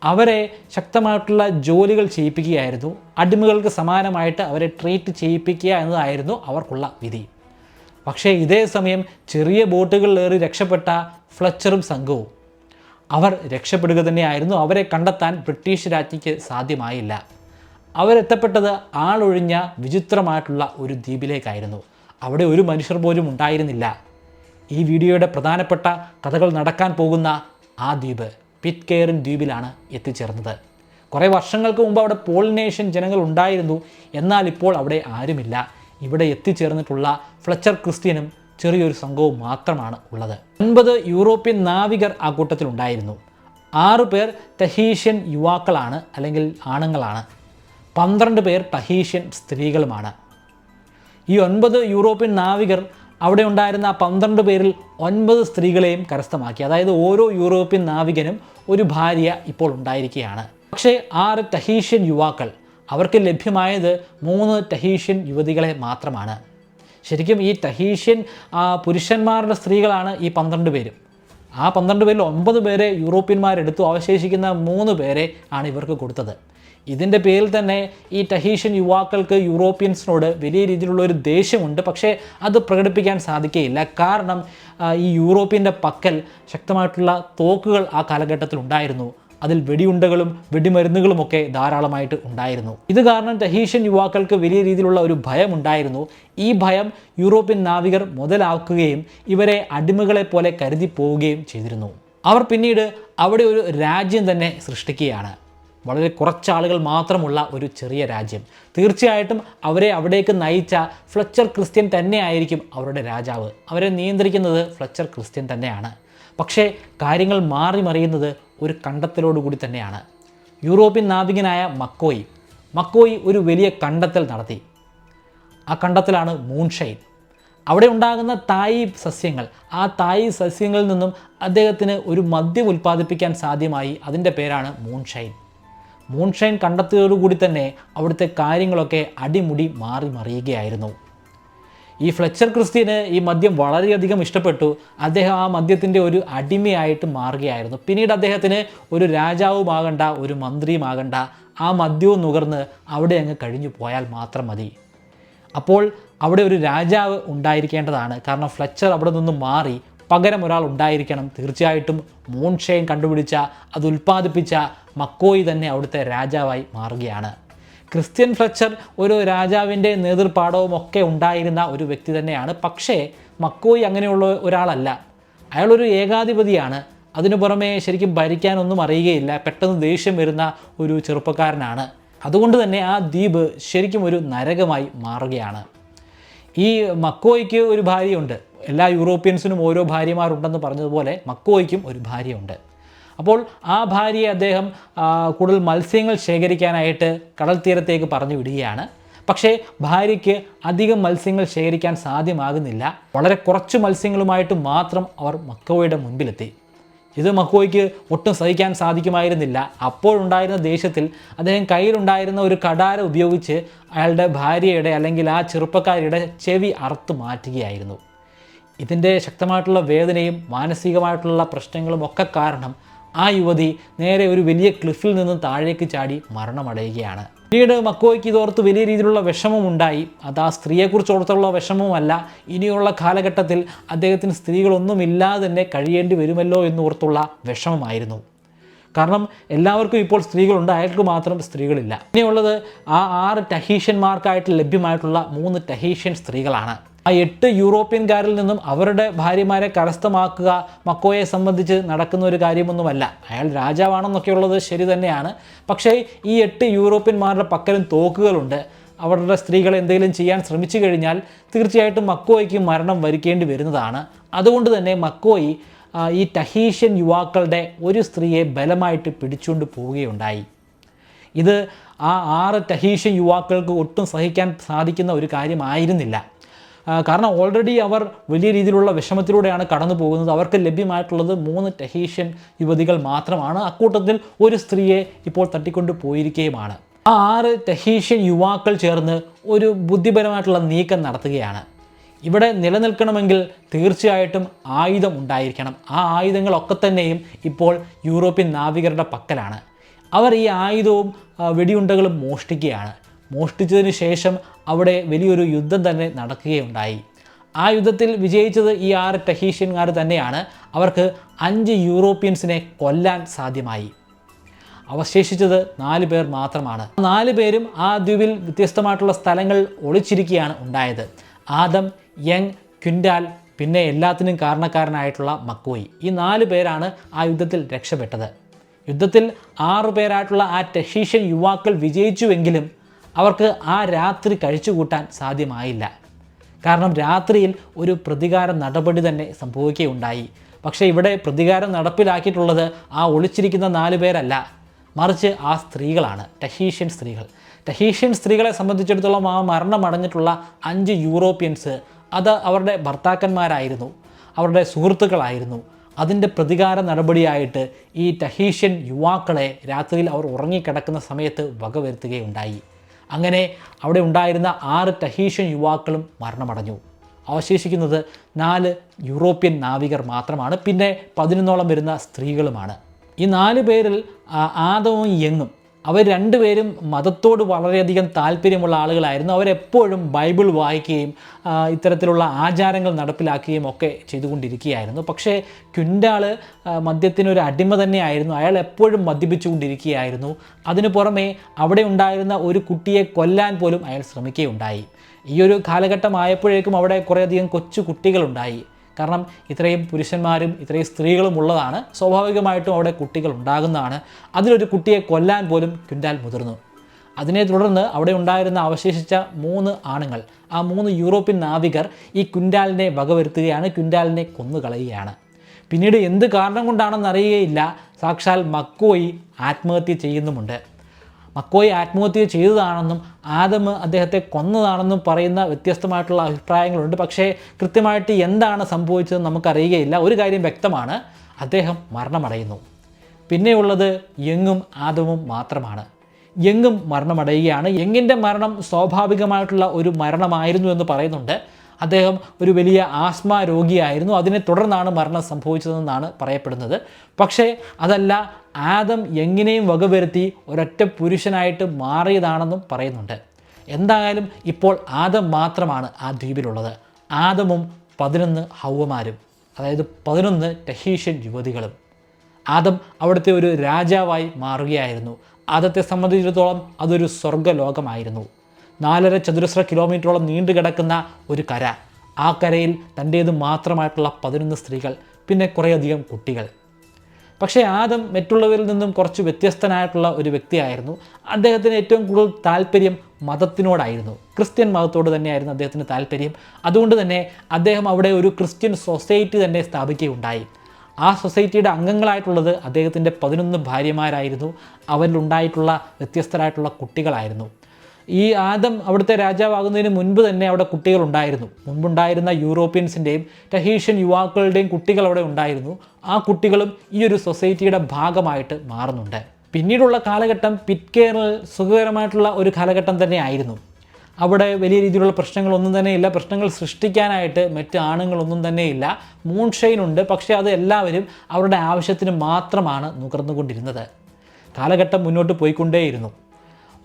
അവരെ ശക്തമായിട്ടുള്ള ജോലികൾ ചെയ്യിപ്പിക്കുകയായിരുന്നു. അടിമകൾക്ക് സമാനമായിട്ട് അവരെ ട്രീറ്റ് ചെയ്യിപ്പിക്കുക എന്നതായിരുന്നു അവർക്കുള്ള വിധി. പക്ഷേ ഇതേ സമയം ചെറിയ ബോട്ടുകളിലേറി രക്ഷപ്പെട്ട ഫ്ലെച്ചറും സംഘവും അവർ രക്ഷപ്പെടുക തന്നെയായിരുന്നു. അവരെ കണ്ടെത്താൻ ബ്രിട്ടീഷ് രാജ്ഞിക്ക് സാധ്യമായില്ല. അവരെത്തപ്പെട്ടത് ആളൊഴിഞ്ഞ വിചിത്രമായിട്ടുള്ള ഒരു ദ്വീപിലേക്കായിരുന്നു. അവിടെ ഒരു മനുഷ്യർ പോലും ഉണ്ടായിരുന്നില്ല. ഈ വീഡിയോയുടെ പ്രധാനപ്പെട്ട കഥകൾ നടക്കാൻ പോകുന്ന ആ ദ്വീപ് പിറ്റ്കെയറിൻ ദ്വീപിലാണ് എത്തിച്ചേർന്നത്. കുറേ വർഷങ്ങൾക്ക് മുമ്പ് അവിടെ പോളിനേഷ്യൻ ജനങ്ങൾ ഉണ്ടായിരുന്നു. എന്നാൽ ഇപ്പോൾ അവിടെ ആരുമില്ല. ഇവിടെ എത്തിച്ചേർന്നിട്ടുള്ള ഫ്ലെച്ചർ ക്രിസ്ത്യനും ചെറിയൊരു സംഘവും മാത്രമാണ് ഉള്ളത്. 9 യൂറോപ്യൻ നാവികർ ആ കൂട്ടത്തിലുണ്ടായിരുന്നു. 6 പേർ തഹീഷ്യൻ യുവാക്കളാണ്, അല്ലെങ്കിൽ ആണുങ്ങളാണ്. 12 പേർ തഹീഷ്യൻ സ്ത്രീകളുമാണ്. ഈ 9 യൂറോപ്യൻ നാവികർ അവിടെ ഉണ്ടായിരുന്ന 12 പേരിൽ 9 സ്ത്രീകളെയും കരസ്ഥമാക്കി. അതായത് ഓരോ യൂറോപ്യൻ നാവികനും ഒരു ഭാര്യ ഇപ്പോൾ ഉണ്ടായിരിക്കുകയാണ്. പക്ഷേ 6 തഹീഷ്യൻ യുവാക്കൾ, അവർക്ക് ലഭ്യമായത് 3 തഹീഷ്യൻ യുവതികളെ മാത്രമാണ്. ശരിക്കും ഈ തഹീഷ്യൻ പുരുഷന്മാരുടെ സ്ത്രീകളാണ് ഈ 12 പേരും. ആ 12 പേരിൽ 9 പേരെ യൂറോപ്യന്മാരെടുത്തു, അവശേഷിക്കുന്ന 3 പേരെ ആണ് ഇവർക്ക് കൊടുത്തത്. ഇതിൻ്റെ പേരിൽ തന്നെ ഈ ടഹീഷ്യൻ യുവാക്കൾക്ക് യൂറോപ്യൻസിനോട് വലിയ രീതിയിലുള്ള ഒരു ദേഷ്യമുണ്ട്. പക്ഷേ അത് പ്രകടിപ്പിക്കാൻ സാധിക്കുകയില്ല. കാരണം ഈ യൂറോപ്പിൻ്റെ പക്കൽ ശക്തമായിട്ടുള്ള തോക്കുകൾ ആ കാലഘട്ടത്തിൽ ഉണ്ടായിരുന്നു. അതിൽ വെടിയുണ്ടകളും വെടിമരുന്നുകളുമൊക്കെ ധാരാളമായിട്ട് ഉണ്ടായിരുന്നു. ഇത് കാരണം ടഹീഷ്യൻ യുവാക്കൾക്ക് വലിയ രീതിയിലുള്ള ഒരു ഭയമുണ്ടായിരുന്നു. ഈ ഭയം യൂറോപ്യൻ നാവികർ മുതലാക്കുകയും ഇവരെ അടിമകളെ പോലെ കരുതി പോവുകയും ചെയ്തിരുന്നു. അവർ പിന്നീട് അവിടെ ഒരു രാജ്യം തന്നെ സൃഷ്ടിക്കുകയാണ്. വളരെ കുറച്ചാളുകൾ മാത്രമുള്ള ഒരു ചെറിയ രാജ്യം. തീർച്ചയായിട്ടും അവരെ അവിടേക്ക് നയിച്ച ഫ്ലെച്ചർ ക്രിസ്ത്യൻ തന്നെയായിരിക്കും അവരുടെ രാജാവ്. അവരെ നിയന്ത്രിക്കുന്നത് ഫ്ലെച്ചർ ക്രിസ്ത്യൻ തന്നെയാണ്. പക്ഷേ കാര്യങ്ങൾ മാറി മറിയുന്നത് ഒരു കണ്ടെത്തലോടുകൂടി തന്നെയാണ്. യൂറോപ്യൻ നാവികനായ മക്കോയി ഒരു വലിയ കണ്ടെത്തൽ നടത്തി. ആ കണ്ടെത്തലാണ് മൂൺഷൈൻ. അവിടെ ഉണ്ടാകുന്ന തായി സസ്യങ്ങൾ, ആ തായി സസ്യങ്ങളിൽ നിന്നും അദ്ദേഹത്തിന് ഒരു മദ്യം ഉൽപ്പാദിപ്പിക്കാൻ സാധ്യമായി. അതിൻ്റെ പേരാണ് മൂൺഷൈൻ കണ്ടെത്തിയതോടുകൂടി തന്നെ അവിടുത്തെ കാര്യങ്ങളൊക്കെ അടിമുടി മാറി മറിയുകയായിരുന്നു. ഈ ഫ്ലെച്ചർ ക്രിസ്ത്യന് ഈ മദ്യം വളരെയധികം ഇഷ്ടപ്പെട്ടു. അദ്ദേഹം ആ മദ്യത്തിൻ്റെ ഒരു അടിമയായിട്ട് മാറുകയായിരുന്നു. പിന്നീട് അദ്ദേഹത്തിന് ഒരു രാജാവുമാകണ്ട, ഒരു മന്ത്രിയുമാകണ്ട, ആ മദ്യവും നുകർന്ന് അവിടെ അങ്ങ് കഴിഞ്ഞു പോയാൽ മാത്രം മതി. അപ്പോൾ അവിടെ ഒരു രാജാവ് ഉണ്ടായിരിക്കേണ്ടതാണ്. കാരണം ഫ്ലെച്ചർ അവിടെ നിന്നും മാറി പകരം ഒരാൾ ഉണ്ടായിരിക്കണം. തീർച്ചയായിട്ടും മൂൺഷൈൻ കണ്ടുപിടിച്ച, അത് ഉൽപ്പാദിപ്പിച്ച മക്കോയി തന്നെ അവിടുത്തെ രാജാവായി മാറുകയാണ്. ക്രിസ്ത്യൻ ഫ്ലെച്ചർ ഒരു രാജാവിൻ്റെ നേതൃപാഠവും ഒക്കെ ഉണ്ടായിരുന്ന ഒരു വ്യക്തി തന്നെയാണ്. പക്ഷേ മക്കോയി അങ്ങനെയുള്ള ഒരാളല്ല. അയാളൊരു ഏകാധിപതിയാണ്. അതിനു പുറമെ ശരിക്കും ഭരിക്കാനൊന്നും അറിയുകയില്ല. പെട്ടെന്ന് ദേഷ്യം വരുന്ന ഒരു ചെറുപ്പക്കാരനാണ്. അതുകൊണ്ട് തന്നെ ആ ദ്വീപ് ശരിക്കും ഒരു നരകമായി മാറുകയാണ്. ഈ മക്കോയ്ക്ക് ഒരു ഭാര്യയുണ്ട്. എല്ലാ യൂറോപ്യൻസിനും ഓരോ ഭാര്യമാരുണ്ടെന്ന് പറഞ്ഞതുപോലെ മക്കോയ്ക്കും ഒരു ഭാര്യയുണ്ട്. അപ്പോൾ ആ ഭാര്യയെ അദ്ദേഹം കൂടുതൽ മത്സ്യങ്ങൾ ശേഖരിക്കാനായിട്ട് കടൽ തീരത്തേക്ക് പറഞ്ഞു വിടുകയാണ്. പക്ഷേ ഭാര്യയ്ക്ക് അധികം മത്സ്യങ്ങൾ ശേഖരിക്കാൻ സാധ്യമാകുന്നില്ല. വളരെ കുറച്ച് മത്സ്യങ്ങളുമായിട്ട് മാത്രം അവർ മക്കോയുടെ മുൻപിലെത്തി. ഇത് മക്കോയ്ക്ക് ഒട്ടും സഹിക്കാൻ സാധിക്കുമായിരുന്നില്ല. അപ്പോഴുണ്ടായിരുന്ന ദേഷ്യത്തിൽ അദ്ദേഹം കയ്യിലുണ്ടായിരുന്ന ഒരു കടാര ഉപയോഗിച്ച് അയാളുടെ ഭാര്യയുടെ അല്ലെങ്കിൽ ആ ചെറുപ്പക്കാരിയുടെ ചെവി അറുത്ത് മാറ്റുകയായിരുന്നു. ഇതിൻ്റെ ശക്തമായിട്ടുള്ള വേദനയും മാനസികമായിട്ടുള്ള പ്രശ്നങ്ങളും ഒക്കെ കാരണം ആ യുവതി നേരെ ഒരു വലിയ ക്ലിഫിൽ നിന്നും താഴേക്ക് ചാടി മരണമടയുകയാണ്. പിന്നീട് മക്കോയ്ക്ക് ഇതോർത്ത് വലിയ രീതിയിലുള്ള വിഷമമുണ്ടായി. അത് ആ സ്ത്രീയെക്കുറിച്ച് ഓർത്തുള്ള വിഷമവുമല്ല, ഇനിയുള്ള കാലഘട്ടത്തിൽ അദ്ദേഹത്തിന് സ്ത്രീകളൊന്നുമില്ലാതെ തന്നെ കഴിയേണ്ടി വരുമല്ലോ എന്നോർത്തുള്ള വിഷമമായിരുന്നു. കാരണം എല്ലാവർക്കും ഇപ്പോൾ സ്ത്രീകളുണ്ട്, അയാൾക്ക് മാത്രം സ്ത്രീകളില്ല. ഇനിയുള്ളത് ആ 6 ടഹീഷ്യന്മാർക്കായിട്ട് ലഭ്യമായിട്ടുള്ള 3 ടഹീഷ്യൻ സ്ത്രീകളാണ്. ആ 8 യൂറോപ്യൻകാരിൽ നിന്നും അവരുടെ ഭാര്യമാരെ കരസ്ഥമാക്കുക മക്കോയെ സംബന്ധിച്ച് നടക്കുന്ന ഒരു കാര്യമൊന്നുമല്ല. അയാൾ രാജാവാണെന്നൊക്കെയുള്ളത് ശരി തന്നെയാണ്. പക്ഷേ ഈ 8 യൂറോപ്യന്മാരുടെ പക്കലും തോക്കുകളുണ്ട്. അവരുടെ സ്ത്രീകൾ എന്തെങ്കിലും ചെയ്യാൻ ശ്രമിച്ചു കഴിഞ്ഞാൽ തീർച്ചയായിട്ടും മക്കോയ്ക്ക് മരണം വരിക്കേണ്ടി വരുന്നതാണ്. അതുകൊണ്ട് തന്നെ മക്കോയി ഈ ടഹീഷ്യൻ യുവാക്കളുടെ ഒരു സ്ത്രീയെ ബലമായിട്ട് പിടിച്ചുകൊണ്ട് പോവുകയുണ്ടായി. ഇത് ആ 6 ടഹീഷ്യൻ യുവാക്കൾക്ക് ഒട്ടും സഹിക്കാൻ സാധിക്കുന്ന ഒരു കാര്യമായിരുന്നില്ല. കാരണം ഓൾറെഡി അവർ വലിയ രീതിയിലുള്ള വിഷമത്തിലൂടെയാണ് കടന്നു പോകുന്നത്. അവർക്ക് ലഭ്യമായിട്ടുള്ളത് 3 ടഹീഷ്യൻ യുവതികൾ മാത്രമാണ്. അക്കൂട്ടത്തിൽ ഒരു സ്ത്രീയെ ഇപ്പോൾ തട്ടിക്കൊണ്ട് പോയിരിക്കുകയുമാണ്. ആ 6 ടഹീഷ്യൻ യുവാക്കൾ ചേർന്ന് ഒരു ബുദ്ധിപരമായിട്ടുള്ള നീക്കം നടത്തുകയാണ്. ഇവിടെ നിലനിൽക്കണമെങ്കിൽ തീർച്ചയായിട്ടും ആയുധം ഉണ്ടായിരിക്കണം. ആ ആയുധങ്ങളൊക്കെ തന്നെയും ഇപ്പോൾ യൂറോപ്യൻ നാവികരുടെ പക്കലാണ്. അവർ ഈ ആയുധവും വെടിയുണ്ടകളും മോഷ്ടിക്കുകയാണ്. മോഷ്ടിച്ചതിന് ശേഷം അവിടെ വലിയൊരു യുദ്ധം തന്നെ നടക്കുകയുണ്ടായി. ആ യുദ്ധത്തിൽ വിജയിച്ചത് ഈ 6 ടഹീഷ്യന്മാർ തന്നെയാണ്. അവർക്ക് 5 യൂറോപ്യൻസിനെ കൊല്ലാൻ സാധ്യമായി. അവശേഷിച്ചത് 4 പേർ മാത്രമാണ്. 4 പേരും ആ ദ്വീപിൽ വ്യത്യസ്തമായിട്ടുള്ള സ്ഥലങ്ങൾ ഒളിച്ചിരിക്കുകയാണ് ഉണ്ടായത്. ആദം, യങ്, ക്വിൻറ്റാൽ, പിന്നെ എല്ലാത്തിനും കാരണക്കാരനായിട്ടുള്ള മക്കോയി. ഈ 4 പേരാണ് ആ യുദ്ധത്തിൽ രക്ഷപ്പെട്ടത്. യുദ്ധത്തിൽ 6 പേരായിട്ടുള്ള ആ ടഹീഷ്യൻ യുവാക്കൾ വിജയിച്ചുവെങ്കിലും അവർക്ക് ആ രാത്രി കഴിച്ചുകൂട്ടാൻ സാധ്യമായില്ല. കാരണം രാത്രിയിൽ ഒരു പ്രതികാര നടപടി തന്നെ സംഭവിക്കുകയുണ്ടായി. പക്ഷേ ഇവിടെ പ്രതികാരം നടപ്പിലാക്കിയിട്ടുള്ളത് ആ ഒളിച്ചിരിക്കുന്ന 4 പേരല്ല, മറിച്ച് ആ സ്ത്രീകളാണ്, ടഹീഷ്യൻ സ്ത്രീകൾ. ടഹീഷ്യൻ സ്ത്രീകളെ സംബന്ധിച്ചിടത്തോളം ആ മരണമടഞ്ഞിട്ടുള്ള 5 യൂറോപ്യൻസ് അത് അവരുടെ ഭർത്താക്കന്മാരായിരുന്നു, അവരുടെ സുഹൃത്തുക്കളായിരുന്നു. അതിൻ്റെ പ്രതികാര നടപടിയായിട്ട് ഈ ടഹീഷ്യൻ യുവാക്കളെ രാത്രിയിൽ അവർ ഉറങ്ങിക്കിടക്കുന്ന സമയത്ത് വകവരുത്തുകയുണ്ടായി. അങ്ങനെ അവിടെ ഉണ്ടായിരുന്ന 6 ടഹീഷ്യൻ യുവാക്കളും മരണമടഞ്ഞു. അവശേഷിക്കുന്നത് 4 യൂറോപ്യൻ നാവികർ മാത്രമാണ്. പിന്നെ 11ഓളം വരുന്ന സ്ത്രീകളുമാണ്. ഈ 4 പേരിൽ ആദവും യങ്ങും അവർ രണ്ടുപേരും മതത്തോട് വളരെയധികം താല്പര്യമുള്ള ആളുകളായിരുന്നു. അവരെപ്പോഴും ബൈബിൾ വായിക്കുകയും ഇത്തരത്തിലുള്ള ആചാരങ്ങൾ നടപ്പിലാക്കുകയും ഒക്കെ ചെയ്തുകൊണ്ടിരിക്കുകയായിരുന്നു. പക്ഷേ ക്വിൻ്റാൾ മദ്യത്തിനൊരു അടിമ തന്നെയായിരുന്നു. അയാൾ എപ്പോഴും മദ്യപിച്ചുകൊണ്ടിരിക്കുകയായിരുന്നു. അതിനു പുറമെ അവിടെ ഉണ്ടായിരുന്ന ഒരു കുട്ടിയെ കൊല്ലാൻ പോലും അയാൾ ശ്രമിക്കുകയുണ്ടായി. ഈ ഒരു കാലഘട്ടമായപ്പോഴേക്കും അവിടെ കുറേയധികം കൊച്ചു കുട്ടികളുണ്ടായി. കാരണം ഇത്രയും പുരുഷന്മാരും ഇത്രയും സ്ത്രീകളും ഉള്ളതാണ്, സ്വാഭാവികമായിട്ടും അവിടെ കുട്ടികൾ ഉണ്ടാകുന്നതാണ്. അതിലൊരു കുട്ടിയെ കൊല്ലാൻ പോലും ക്വിൻ്റാൽ മുതിർന്നു. അതിനെ തുടർന്ന് അവിടെ ഉണ്ടായിരുന്ന അവശേഷിച്ച 3 ആണുങ്ങൾ, ആ 3 യൂറോപ്യൻ നാവികർ ഈ ക്വിൻ്റാലിനെ വകവരുത്തുകയാണ്, ക്വിൻ്റാലിനെ കൊന്നുകളയുകയാണ്. പിന്നീട് എന്ത് കാരണം കൊണ്ടാണെന്ന് അറിയുകയില്ല, സാക്ഷാൽ മക്കോയി ആത്മഹത്യ ചെയ്യുന്നുമുണ്ട്. മക്കോയി ആത്മഹത്യ ചെയ്തതാണെന്നും ആദം അദ്ദേഹത്തെ കൊന്നതാണെന്നും പറയുന്ന വ്യത്യസ്തമായിട്ടുള്ള അഭിപ്രായങ്ങളുണ്ട്. പക്ഷേ കൃത്യമായിട്ട് എന്താണ് സംഭവിച്ചതെന്ന് നമുക്കറിയുകയില്ല. ഒരു കാര്യം വ്യക്തമാണ്, അദ്ദേഹം മരണമടയുന്നു. പിന്നെയുള്ളത് യങ്ങും ആദമും മാത്രമാണ്. യങ്ങും മരണമടയുകയാണ്. യങ്ങിൻ്റെ മരണം സ്വാഭാവികമായിട്ടുള്ള ഒരു മരണമായിരുന്നു എന്ന് പറയുന്നുണ്ട്. അദ്ദേഹം ഒരു വലിയ ആസ്മ രോഗിയായിരുന്നു. അതിനെ തുടർന്നാണ് മരണം സംഭവിച്ചതെന്നാണ് പറയപ്പെടുന്നത്. പക്ഷേ അതല്ല, ആദം യങ്ങിനെയും വകവരുത്തി ഒരൊറ്റ പുരുഷനായിട്ട് മാറിയതാണെന്നും പറയുന്നുണ്ട്. എന്തായാലും ഇപ്പോൾ ആദം മാത്രമാണ് ആ ദ്വീപിലുള്ളത്. ആദമും 11 ഹൗവമാരും, അതായത് 11 ടഹീഷ്യൻ യുവതികളും. ആദം അവിടുത്തെ ഒരു രാജാവായി മാറുകയായിരുന്നു. ആദത്തെ സംബന്ധിച്ചിടത്തോളം അതൊരു സ്വർഗ്ഗലോകമായിരുന്നു. 4.5 ചതുരശ്ര കിലോമീറ്ററോളം നീണ്ടു കിടക്കുന്ന ഒരു കര. ആ കരയിൽ തൻ്റേത് മാത്രമായിട്ടുള്ള 11 സ്ത്രീകൾ, പിന്നെ കുറേയധികം കുട്ടികൾ. പക്ഷേ ആദം മറ്റുള്ളവരിൽ നിന്നും കുറച്ച് വ്യത്യസ്തനായിട്ടുള്ള ഒരു വ്യക്തിയായിരുന്നു. അദ്ദേഹത്തിന് ഏറ്റവും കൂടുതൽ താല്പര്യം മതത്തിനോടായിരുന്നു. ക്രിസ്ത്യൻ മതത്തോട് തന്നെയായിരുന്നു അദ്ദേഹത്തിന് താല്പര്യം. അതുകൊണ്ട് തന്നെ അദ്ദേഹം അവിടെ ഒരു ക്രിസ്ത്യൻ സൊസൈറ്റി തന്നെ സ്ഥാപിക്കുകയുണ്ടായി. ആ സൊസൈറ്റിയുടെ അംഗങ്ങളായിട്ടുള്ളത് അദ്ദേഹത്തിൻ്റെ 11 ഭാര്യമാരായിരുന്നു. അവരിലുണ്ടായിട്ടുള്ള വ്യത്യസ്തരായിട്ടുള്ള കുട്ടികളായിരുന്നു. ഈ ആദം അവിടുത്തെ രാജാവാകുന്നതിന് മുൻപ് തന്നെ അവിടെ കുട്ടികളുണ്ടായിരുന്നു. മുൻപുണ്ടായിരുന്ന യൂറോപ്യൻസിൻ്റെയും ടഹീഷ്യൻ യുവാക്കളുടെയും കുട്ടികൾ അവിടെ ഉണ്ടായിരുന്നു. ആ കുട്ടികളും ഈ ഒരു സൊസൈറ്റിയുടെ ഭാഗമായിട്ട് മാറുന്നുണ്ട്. പിന്നീടുള്ള കാലഘട്ടം പിറ്റ്കെയറിൽ സുഖകരമായിട്ടുള്ള ഒരു കാലഘട്ടം തന്നെ ആയിരുന്നു. അവിടെ വലിയ രീതിയിലുള്ള പ്രശ്നങ്ങളൊന്നും തന്നെയില്ല. പ്രശ്നങ്ങൾ സൃഷ്ടിക്കാനായിട്ട് മറ്റ് ആണുങ്ങളൊന്നും തന്നെയില്ല. മൂൺഷൈൻ ഉണ്ട്, പക്ഷേ അത് എല്ലാവരും അവരുടെ ആവശ്യത്തിന് മാത്രമാണ് നുകർന്നുകൊണ്ടിരുന്നത്. കാലഘട്ടം മുന്നോട്ട് പോയിക്കൊണ്ടേയിരുന്നു.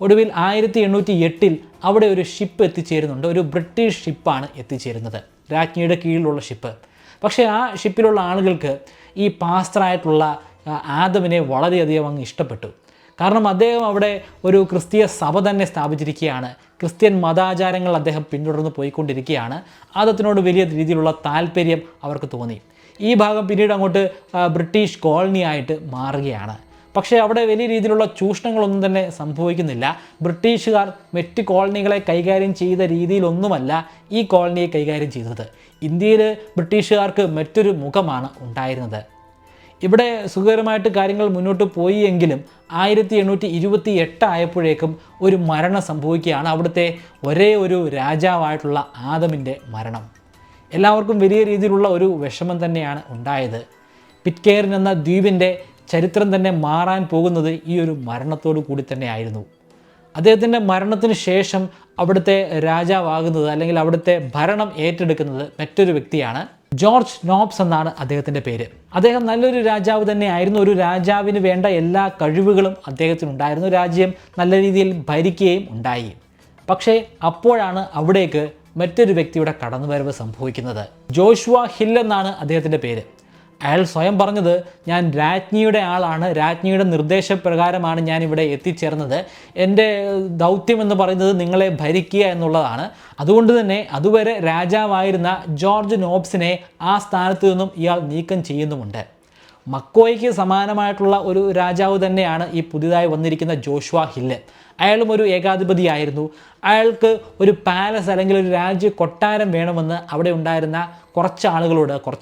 ഒടുവിൽ 1808 അവിടെ ഒരു ഷിപ്പ് എത്തിച്ചേരുന്നുണ്ട്. ഒരു ബ്രിട്ടീഷ് ഷിപ്പാണ് എത്തിച്ചേരുന്നത്, രാജ്ഞിയുടെ കീഴിലുള്ള ഷിപ്പ്. പക്ഷേ ആ ഷിപ്പിലുള്ള ആളുകൾക്ക് ഈ പാസ്റ്ററായിട്ടുള്ള ആദമിനെ വളരെയധികം അങ്ങ് ഇഷ്ടപ്പെട്ടു. കാരണം അദ്ദേഹം അവിടെ ഒരു ക്രിസ്തീയ സഭ തന്നെ സ്ഥാപിച്ചിരിക്കുകയാണ്. ക്രിസ്ത്യൻ മതാചാരങ്ങൾ അദ്ദേഹം പിന്തുടർന്ന് പോയിക്കൊണ്ടിരിക്കുകയാണ്. ആദത്തിനോട് വലിയ രീതിയിലുള്ള താല്പര്യം അവർക്ക് തോന്നി. ഈ ഭാഗം പിന്നീട് അങ്ങോട്ട് ബ്രിട്ടീഷ് കോളനി ആയിട്ട് മാറുകയാണ്. പക്ഷേ അവിടെ വലിയ രീതിയിലുള്ള ചൂഷണങ്ങളൊന്നും തന്നെ സംഭവിക്കുന്നില്ല. ബ്രിട്ടീഷുകാർ മറ്റ് കോളനികളെ കൈകാര്യം ചെയ്ത രീതിയിലൊന്നുമല്ല ഈ കോളനിയെ കൈകാര്യം ചെയ്തത്. ഇന്ത്യയിൽ ബ്രിട്ടീഷുകാർക്ക് മറ്റൊരു മുഖമാണ് ഉണ്ടായിരുന്നത്. ഇവിടെ സുഖകരമായിട്ട് കാര്യങ്ങൾ മുന്നോട്ട് പോയി എങ്കിലും 1828 ആയപ്പോഴേക്കും ഒരു മരണം സംഭവിക്കുകയാണ്. അവിടുത്തെ ഒരേ ഒരു രാജാവായിട്ടുള്ള ആദമിൻ്റെ മരണം. എല്ലാവർക്കും വലിയ രീതിയിലുള്ള ഒരു വിഷമം തന്നെയാണ് ഉണ്ടായത്. പിറ്റ്കെയറിൻ എന്ന ദ്വീപിൻ്റെ ചരിത്രം തന്നെ മാറാൻ പോകുന്നത് ഈ ഒരു മരണത്തോടു കൂടി തന്നെ ആയിരുന്നു. അദ്ദേഹത്തിൻ്റെ മരണത്തിന് ശേഷം അവിടുത്തെ രാജാവാകുന്നത്, അല്ലെങ്കിൽ അവിടുത്തെ ഭരണം ഏറ്റെടുക്കുന്നത് മറ്റൊരു വ്യക്തിയാണ്. ജോർജ് നോബ്സ് എന്നാണ് അദ്ദേഹത്തിൻ്റെ പേര്. അദ്ദേഹം നല്ലൊരു രാജാവ് തന്നെയായിരുന്നു. ഒരു രാജാവിന് വേണ്ട എല്ലാ കഴിവുകളും അദ്ദേഹത്തിനുണ്ടായിരുന്നു. രാജ്യം നല്ല രീതിയിൽ ഭരിക്കുകയും ഉണ്ടായി. പക്ഷേ അപ്പോഴാണ് അവിടേക്ക് മറ്റൊരു വ്യക്തിയുടെ കടന്നുവരവ് സംഭവിക്കുന്നത്. ജോഷുവ ഹിൽ എന്നാണ് അദ്ദേഹത്തിൻ്റെ പേര്. അയാൾ സ്വയം പറഞ്ഞത്, ഞാൻ രാജ്ഞിയുടെ ആളാണ്, രാജ്ഞിയുടെ നിർദ്ദേശപ്രകാരമാണ് ഞാൻ ഇവിടെ എത്തിച്ചേർന്നത്. എൻ്റെ ദൗത്യം എന്ന് പറയുന്നത് നിങ്ങളെ ഭരിക്കുക എന്നുള്ളതാണ്. അതുകൊണ്ട് തന്നെ അതുവരെ രാജാവായിരുന്ന ജോർജ് നോബ്സിനെ ആ സ്ഥാനത്ത് നിന്നും ഇയാൾ നീക്കം ചെയ്യുന്നുമുണ്ട്. മക്കോയ്ക്ക് സമാനമായിട്ടുള്ള ഒരു രാജാവ് തന്നെയാണ് ഈ പുതിയതായി വന്നിരിക്കുന്ന ജോഷുവ ഹില്ല്. അയാളും ഒരു ഏകാധിപതിയായിരുന്നു. അയാൾക്ക് ഒരു പാലസ് അല്ലെങ്കിൽ ഒരു രാജ്യ കൊട്ടാരം വേണമെന്ന് അവിടെ ഉണ്ടായിരുന്ന കുറച്ച്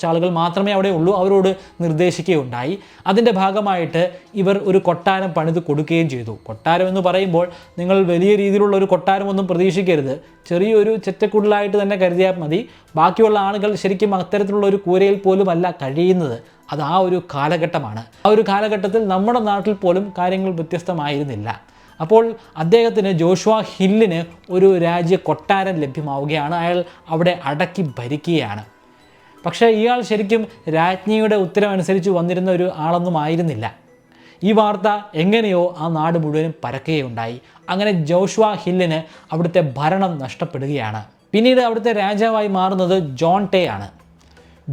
ആളുകൾ മാത്രമേ അവിടെ ഉള്ളൂ, അവരോട് നിർദ്ദേശിക്കുകയുണ്ടായി. അതിൻ്റെ ഭാഗമായിട്ട് ഇവർ ഒരു കൊട്ടാരം പണിത് കൊടുക്കുകയും ചെയ്തു. കൊട്ടാരം എന്ന് പറയുമ്പോൾ നിങ്ങൾ വലിയ രീതിയിലുള്ള ഒരു കൊട്ടാരമൊന്നും പ്രതീക്ഷിക്കരുത്. ചെറിയൊരു ചെറ്റക്കുടലായിട്ട് തന്നെ കരുതിയാൽ മതി. ബാക്കിയുള്ള ആളുകൾ ശരിക്കും അത്തരത്തിലുള്ള ഒരു കൂരയിൽ പോലും അല്ല കഴിയുന്നത്. അത് ആ ഒരു കാലഘട്ടമാണ്. ആ ഒരു കാലഘട്ടത്തിൽ നമ്മുടെ നാട്ടിൽ പോലും കാര്യങ്ങൾ വ്യത്യസ്തമായിരുന്നില്ല. അപ്പോൾ അദ്ദേഹത്തിന്, ജോഷുവ ഹില്ലിന് ഒരു രാജ്യ കൊട്ടാരം ലഭ്യമാവുകയാണ്. അയാൾ അവിടെ അടക്കി ഭരിക്കുകയാണ്. പക്ഷേ ഇയാൾ ശരിക്കും രാജ്ഞിയുടെ ഉത്തരവനുസരിച്ച് വന്നിരുന്ന ഒരു ആളൊന്നും ആയിരുന്നില്ല. ഈ വാർത്ത എങ്ങനെയോ ആ നാട് മുഴുവനും പരക്കുകയുണ്ടായി. അങ്ങനെ ജോഷുവ ഹില്ലിന് അവിടുത്തെ ഭരണം നഷ്ടപ്പെടുകയാണ്. പിന്നീട് അവിടുത്തെ രാജാവായി മാറുന്നത് ജോൺ ടേ ആണ്.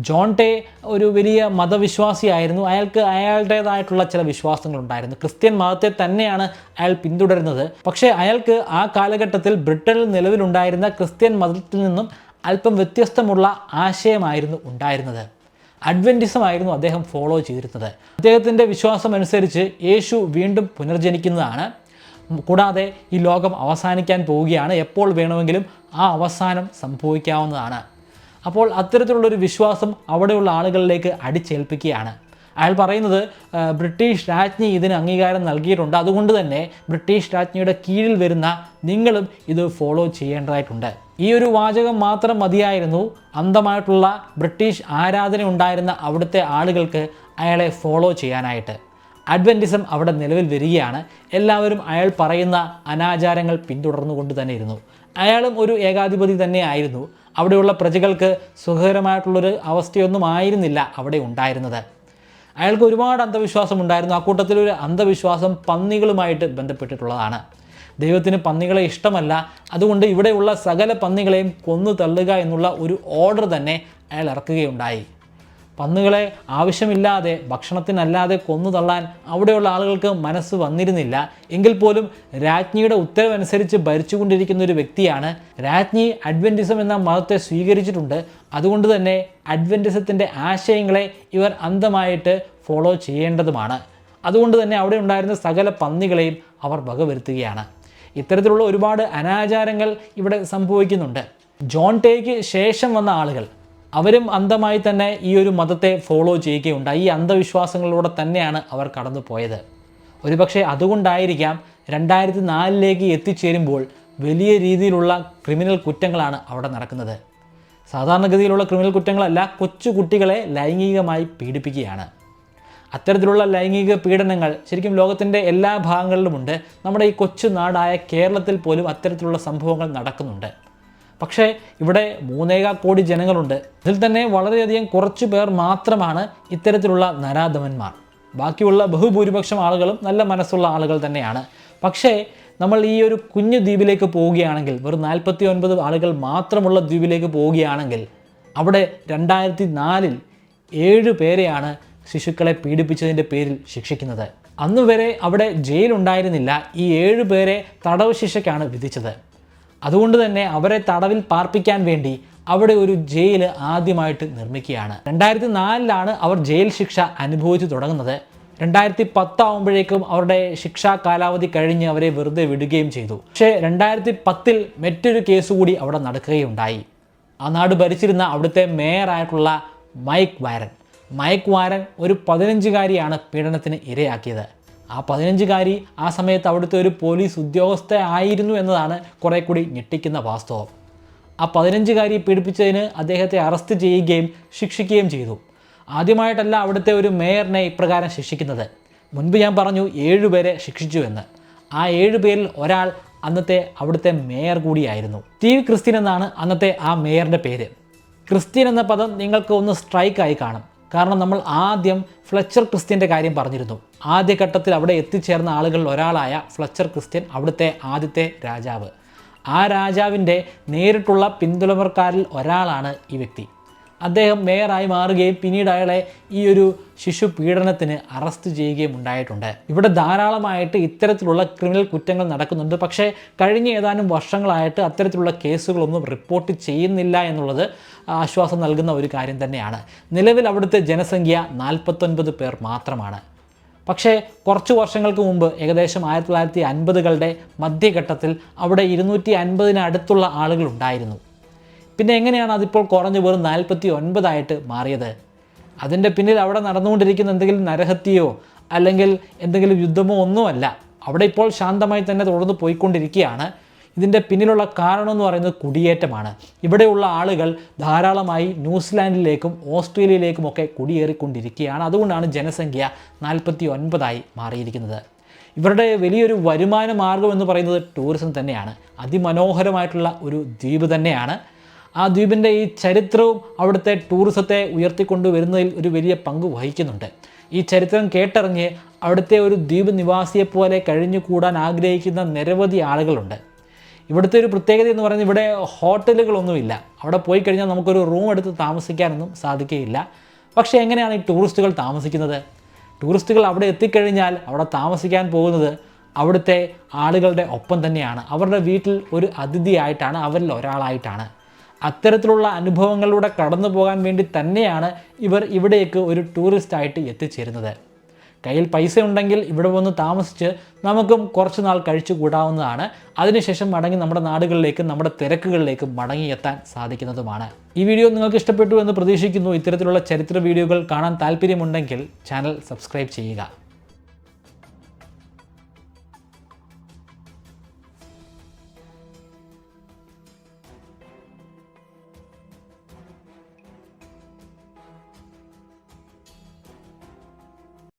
ജോൺ ടേ ഒരു വലിയ മതവിശ്വാസിയായിരുന്നു. അയാൾക്ക് അയാളുടേതായിട്ടുള്ള ചില വിശ്വാസങ്ങളുണ്ടായിരുന്നു. ക്രിസ്ത്യൻ മതത്തെ തന്നെയാണ് അയാൾ പിന്തുടരുന്നത്. പക്ഷേ അയാൾക്ക് ആ കാലഘട്ടത്തിൽ ബ്രിട്ടനിൽ നിലവിലുണ്ടായിരുന്ന ക്രിസ്ത്യൻ മതത്തിൽ നിന്നും അല്പം വ്യത്യസ്തമുള്ള ആശയമായിരുന്നു ഉണ്ടായിരുന്നത്. അഡ്വെൻറ്റിസം ആയിരുന്നു അദ്ദേഹം ഫോളോ ചെയ്തിരുന്നത്. അദ്ദേഹത്തിൻ്റെ വിശ്വാസം അനുസരിച്ച് യേശു വീണ്ടും പുനർജനിക്കുന്നതാണ്. കൂടാതെ ഈ ലോകം അവസാനിക്കാൻ പോവുകയാണ്. എപ്പോൾ വേണമെങ്കിലും ആ അവസാനം സംഭവിക്കാവുന്നതാണ്. അപ്പോൾ അത്തരത്തിലുള്ളൊരു വിശ്വാസം അവിടെയുള്ള ആളുകളിലേക്ക് അടിച്ചേൽപ്പിക്കുകയാണ്. അയാൾ പറയുന്നത് ബ്രിട്ടീഷ് രാജ്ഞി ഇതിന് അംഗീകാരം നൽകിയിട്ടുണ്ട്, അതുകൊണ്ട് തന്നെ ബ്രിട്ടീഷ് രാജ്ഞിയുടെ കീഴിൽ വരുന്ന നിങ്ങളും ഇത് ഫോളോ ചെയ്യേണ്ടതായിട്ടുണ്ട്. ഈ ഒരു വാചകം മാത്രം മതിയായിരുന്നു അന്ധമായിട്ടുള്ള ബ്രിട്ടീഷ് ആരാധന ഉണ്ടായിരുന്ന അവിടുത്തെ ആളുകൾക്ക് അയാളെ ഫോളോ ചെയ്യാനായിട്ട്. അഡ്വെൻറ്റിസം അവിടെ നിലവിൽ വരികയാണ്. എല്ലാവരും അയാൾ പറയുന്ന അനാചാരങ്ങൾ പിന്തുടർന്നുകൊണ്ട് തന്നെ ഇരുന്നു. അയാളും ഒരു ഏകാധിപതി തന്നെയായിരുന്നു. അവിടെയുള്ള പ്രജകൾക്ക് സുഖകരമായിട്ടുള്ളൊരു അവസ്ഥയൊന്നും ആയിരുന്നില്ല അവിടെ ഉണ്ടായിരുന്നത്. അയാൾക്ക് ഒരുപാട് അന്ധവിശ്വാസം ഉണ്ടായിരുന്നു. ആ കൂട്ടത്തിലൊരു അന്ധവിശ്വാസം പന്നികളുമായിട്ട് ബന്ധപ്പെട്ടിട്ടുള്ളതാണ്. ദൈവത്തിന് പന്നികളെ ഇഷ്ടമല്ല, അതുകൊണ്ട് ഇവിടെയുള്ള സകല പന്നികളെയും കൊന്നു തള്ളുക എന്നുള്ള ഒരു ഓർഡർ തന്നെ അയാൾ ഇറക്കുകയുണ്ടായി. പന്നികളെ ആവശ്യമില്ലാതെ ഭക്ഷണത്തിനല്ലാതെ കൊന്നു തള്ളാൻ അവിടെയുള്ള ആളുകൾക്ക് മനസ്സ് വന്നിരുന്നില്ല. എങ്കിൽ പോലും രാജ്ഞിയുടെ ഉത്തരവനുസരിച്ച് ഭരിച്ചുകൊണ്ടിരിക്കുന്ന ഒരു വ്യക്തിയാണ്. രാജ്ഞി അഡ്വെൻറ്റിസം എന്ന മതത്തെ സ്വീകരിച്ചിട്ടുണ്ട്. അതുകൊണ്ട് തന്നെ അഡ്വെൻറ്റിസത്തിൻ്റെ ആശയങ്ങളെ ഇവർ അന്ധമായിട്ട് ഫോളോ ചെയ്യേണ്ടതുമാണ്. അതുകൊണ്ട് തന്നെ അവിടെ ഉണ്ടായിരുന്ന സകല പന്നികളെയും അവർ വകവരുത്തുകയാണ്. ഇത്തരത്തിലുള്ള ഒരുപാട് അനാചാരങ്ങൾ ഇവിടെ സംഭവിക്കുന്നുണ്ട്. ജോൺ ടേക്ക് ശേഷം വന്ന ആളുകൾ അവരും അന്ധമായി തന്നെ ഈ ഒരു മതത്തെ ഫോളോ ചെയ്യുകയുണ്ടായി. ഈ അന്ധവിശ്വാസങ്ങളിലൂടെ തന്നെയാണ് അവർ കടന്നു പോയത്. ഒരുപക്ഷെ അതുകൊണ്ടായിരിക്കാം 2004 എത്തിച്ചേരുമ്പോൾ വലിയ രീതിയിലുള്ള ക്രിമിനൽ കുറ്റങ്ങളാണ് അവിടെ നടക്കുന്നത്. സാധാരണഗതിയിലുള്ള ക്രിമിനൽ കുറ്റങ്ങളല്ല, കൊച്ചു കുട്ടികളെ ലൈംഗികമായി പീഡിപ്പിക്കുകയാണ്. അത്തരത്തിലുള്ള ലൈംഗിക പീഡനങ്ങൾ ശരിക്കും ലോകത്തിൻ്റെ എല്ലാ ഭാഗങ്ങളിലുമുണ്ട്. നമ്മുടെ ഈ കൊച്ചു നാടായ കേരളത്തിൽ പോലും അത്തരത്തിലുള്ള സംഭവങ്ങൾ നടക്കുന്നുണ്ട്. പക്ഷേ ഇവിടെ 3.25 കോടി ജനങ്ങളുണ്ട്. ഇതിൽ തന്നെ വളരെയധികം കുറച്ചു പേർ മാത്രമാണ് ഇത്തരത്തിലുള്ള നരാധമന്മാർ. ബാക്കിയുള്ള ബഹുഭൂരിപക്ഷം ആളുകളും നല്ല മനസ്സുള്ള ആളുകൾ തന്നെയാണ്. പക്ഷേ നമ്മൾ ഈ ഒരു കുഞ്ഞു ദ്വീപിലേക്ക് പോവുകയാണെങ്കിൽ, വെറും 49 ആളുകൾ മാത്രമുള്ള ദ്വീപിലേക്ക് പോവുകയാണെങ്കിൽ, അവിടെ 2004 7 പേരെയാണ് ശിശുക്കളെ പീഡിപ്പിച്ചതിൻ്റെ പേരിൽ ശിക്ഷിക്കുന്നത്. അന്നുവരെ അവിടെ ജയിലുണ്ടായിരുന്നില്ല. ഈ 7 പേരെ തടവ് ശിക്ഷയ്ക്കാണ് വിധിച്ചത്. അതുകൊണ്ട് തന്നെ അവരെ തടവിൽ പാർപ്പിക്കാൻ വേണ്ടി അവിടെ ഒരു ജയിൽ ആദ്യമായിട്ട് നിർമ്മിക്കുകയാണ്. 2004 അവർ ജയിൽ ശിക്ഷ അനുഭവിച്ചു തുടങ്ങുന്നത്. 2010 ആകുമ്പോഴേക്കും അവരുടെ ശിക്ഷാ കാലാവധി കഴിഞ്ഞ് അവരെ വെറുതെ വിടുകയും ചെയ്തു. പക്ഷേ 2010 മറ്റൊരു കേസ് കൂടി അവിടെ നടക്കുകയുണ്ടായി. ആ നാട് ഭരിച്ചിരുന്ന അവിടുത്തെ മേയറായിട്ടുള്ള മൈക്ക് വാരൻ ഒരു 15-കാരിയാണ് പീഡനത്തിന് ഇരയാക്കിയത്. ആ 15-കാരി ആ സമയത്ത് അവിടുത്തെ ഒരു പോലീസ് ഉദ്യോഗസ്ഥ ആയിരുന്നു എന്നതാണ് കുറേ കൂടി ഞെട്ടിക്കുന്ന വാസ്തവം. ആ 15-കാരിയെ പീഡിപ്പിച്ചതിന് അദ്ദേഹത്തെ അറസ്റ്റ് ചെയ്യുകയും ശിക്ഷിക്കുകയും ചെയ്തു. ആദ്യമായിട്ടല്ല അവിടുത്തെ ഒരു മേയറിനെ ഇപ്രകാരം ശിക്ഷിക്കുന്നത്. മുൻപ് ഞാൻ പറഞ്ഞു 7 പേരെ ശിക്ഷിച്ചു എന്ന്. ആ 7 പേരിൽ ഒരാൾ അന്നത്തെ അവിടുത്തെ മേയർ കൂടിയായിരുന്നു. സ്റ്റീവ് ക്രിസ്ത്യൻ എന്നാണ് അന്നത്തെ ആ മേയറിൻ്റെ പേര്. ക്രിസ്ത്യൻ എന്ന പദം നിങ്ങൾക്ക് ഒന്ന് സ്ട്രൈക്കായി കാണും. കാരണം നമ്മൾ ആദ്യം ഫ്ലെച്ചർ ക്രിസ്ത്യൻ്റെ കാര്യം പറഞ്ഞിരുന്നു. ആദ്യഘട്ടത്തിൽ അവിടെ എത്തിച്ചേർന്ന ആളുകളിൽ ഒരാളായ ഫ്ലെച്ചർ ക്രിസ്ത്യൻ അവിടുത്തെ ആദ്യത്തെ രാജാവ്. ആ രാജാവിൻ്റെ നേരിട്ടുള്ള പിന്തുണക്കാരിൽ ഒരാളാണ് ഈ വ്യക്തി. അദ്ദേഹം മേയറായി മാറുകയും പിന്നീട് അയാളെ ഈ ഒരു ശിശു പീഡനത്തിന് അറസ്റ്റ് ചെയ്യുകയും ഉണ്ടായിട്ടുണ്ട്. ഇവിടെ ധാരാളമായിട്ട് ഇത്തരത്തിലുള്ള ക്രിമിനൽ കുറ്റങ്ങൾ നടക്കുന്നുണ്ട്. പക്ഷേ കഴിഞ്ഞ ഏതാനും വർഷങ്ങളായിട്ട് അത്തരത്തിലുള്ള കേസുകളൊന്നും റിപ്പോർട്ട് ചെയ്യുന്നില്ല എന്നുള്ളത് ആശ്വാസം നൽകുന്ന ഒരു കാര്യം തന്നെയാണ്. നിലവിൽ അവിടുത്തെ ജനസംഖ്യ 49 പേർ മാത്രമാണ്. പക്ഷേ കുറച്ച് വർഷങ്ങൾക്ക് മുമ്പ് ഏകദേശം 1950കളുടെ മധ്യഘട്ടത്തിൽ അവിടെ 250 അടുത്തുള്ള ആളുകൾ ഉണ്ടായിരുന്നു. പിന്നെ എങ്ങനെയാണ് അതിപ്പോൾ കുറഞ്ഞു വെറും 49 മാറിയത്? അതിൻ്റെ പിന്നിൽ അവിടെ നടന്നുകൊണ്ടിരിക്കുന്ന എന്തെങ്കിലും നരഹത്യയോ അല്ലെങ്കിൽ എന്തെങ്കിലും യുദ്ധമോ ഒന്നുമല്ല. അവിടെ ഇപ്പോൾ ശാന്തമായി തന്നെ തുടർന്ന് പോയിക്കൊണ്ടിരിക്കുകയാണ്. ഇതിൻ്റെ പിന്നിലുള്ള കാരണം എന്ന് പറയുന്നത് കുടിയേറ്റമാണ്. ഇവിടെയുള്ള ആളുകൾ ധാരാളമായി ന്യൂസിലാൻഡിലേക്കും ഓസ്ട്രേലിയയിലേക്കുമൊക്കെ കുടിയേറിക്കൊണ്ടിരിക്കുകയാണ്. അതുകൊണ്ടാണ് ജനസംഖ്യ 49 മാറിയിരിക്കുന്നത്. ഇവരുടെ വലിയൊരു വരുമാന മാർഗം എന്ന് പറയുന്നത് ടൂറിസം തന്നെയാണ്. അതിമനോഹരമായിട്ടുള്ള ഒരു ദ്വീപ് തന്നെയാണ്. ആ ദ്വീപിൻ്റെ ഈ ചരിത്രവും അവിടുത്തെ ടൂറിസത്തെ ഉയർത്തിക്കൊണ്ടുവരുന്നതിൽ ഒരു വലിയ പങ്ക് വഹിക്കുന്നുണ്ട്. ഈ ചരിത്രം കേട്ടറിഞ്ഞ് അവിടുത്തെ ഒരു ദ്വീപ് നിവാസിയെപ്പോലെ കഴിഞ്ഞുകൂടാൻ ആഗ്രഹിക്കുന്ന നിരവധി ആളുകളുണ്ട്. ഇവിടുത്തെ ഒരു പ്രത്യേകത എന്ന് പറയുന്നത് ഇവിടെ ഹോട്ടലുകളൊന്നുമില്ല. അവിടെ പോയി കഴിഞ്ഞാൽ നമുക്കൊരു റൂം എടുത്ത് താമസിക്കാനൊന്നും സാധിക്കുകയില്ല. പക്ഷേ എങ്ങനെയാണ് ഈ ടൂറിസ്റ്റുകൾ താമസിക്കുന്നത്? ടൂറിസ്റ്റുകൾ അവിടെ എത്തിക്കഴിഞ്ഞാൽ അവിടെ താമസിക്കാൻ പോകുന്നത് അവിടുത്തെ ആളുകളുടെ ഒപ്പം തന്നെയാണ്. അവരുടെ വീട്ടിൽ ഒരു അതിഥിയായിട്ടാണ്, അവരിൽ ഒരാളായിട്ടാണ്. അത്തരത്തിലുള്ള അനുഭവങ്ങളിലൂടെ കടന്നു പോകാൻ വേണ്ടി തന്നെയാണ് ഇവർ ഇവിടേക്ക് ഒരു ടൂറിസ്റ്റായിട്ട് എത്തിച്ചേരുന്നത്. കയ്യിൽ പൈസ ഉണ്ടെങ്കിൽ ഇവിടെ വന്ന് താമസിച്ച് നമുക്കും കുറച്ച് നാൾ കഴിച്ചു കൂടാവുന്നതാണ്. അതിനുശേഷം മടങ്ങി നമ്മുടെ നാടുകളിലേക്കും നമ്മുടെ തിരക്കുകളിലേക്കും മടങ്ങിയെത്താൻ സാധിക്കുന്നതുമാണ്. ഈ വീഡിയോ നിങ്ങൾക്ക് ഇഷ്ടപ്പെട്ടു എന്ന് പ്രതീക്ഷിക്കുന്നു. ഇത്തരത്തിലുള്ള ചരിത്ര വീഡിയോകൾ കാണാൻ താല്പര്യമുണ്ടെങ്കിൽ ചാനൽ സബ്സ്ക്രൈബ് ചെയ്യുക.